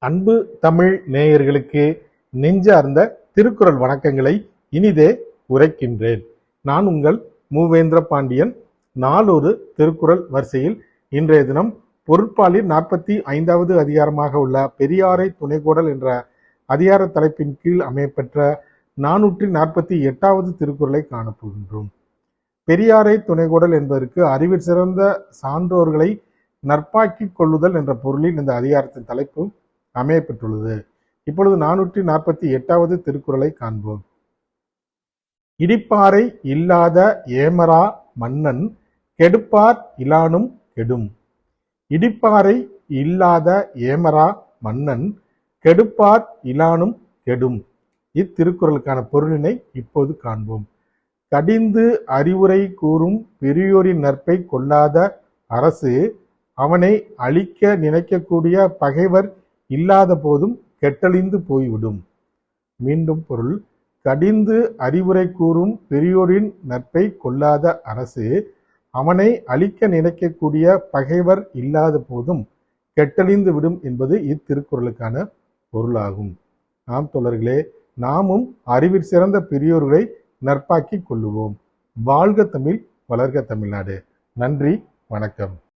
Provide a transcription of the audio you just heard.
அன்பு தமிழ் நேயர்களுக்கு நெஞ்சார்ந்த திருக்குறள் வணக்கங்களை இனிதே உரைக்கின்றேன். நான் உங்கள் மூவேந்திர பாண்டியன். நாளொரு திருக்குறள் வரிசையில் இன்றைய தினம் பொருட்பாலில் 45வது அதிகாரமாக உள்ள பெரியாரை துணைக்கோடல் என்ற அதிகார தலைப்பின் கீழ் அமையப்பெற்ற 448வது திருக்குறளை காணப்போகின்றோம். பெரியாரை துணைக்கோடல் என்பதற்கு அறிவில் சிறந்த சான்றோர்களை நற்பாக்கிக் கொள்ளுதல் என்ற பொருளில் இந்த அதிகாரத்தின் தலைப்பு அமையப்பெற்றுள்ளது. இப்பொழுது 448வது திருக்குறளை காண்போம். இடிப்பாரை இல்லாத ஏமரா மன்னன் கெடுப்பார் இலானும் கெடும். இடிப்பாரை இல்லாத ஏமரா மன்னன் கெடுப்பார் இலானும் கெடும். இத்திருக்குறளுக்கான பொருளினை இப்போது காண்போம். கடிந்து அறிவுரை கூறும் பெரியோரின் நற்பை கொள்ளாத அரசு அவனை அழிக்க நினைக்கக்கூடிய பகைவர் இல்லாத போதும் கெட்டழிந்து போய்விடும். மீண்டும் பொருள். கடிந்து அறிவுரை கூறும் பெரியோரின் நட்பை கொள்ளாத அரசு அவனை அழிக்க நினைக்கக்கூடிய பகைவர் இல்லாத போதும் கெட்டழிந்து விடும் என்பது இத்திருக்குறளுக்கான பொருளாகும். நாம் தோழர்களே, நாமும் அறிவில் சிறந்த பெரியோர்களை நட்பாக்கி கொள்ளுவோம். வாழ்க தமிழ், வளர்க தமிழ்நாடு. நன்றி, வணக்கம்.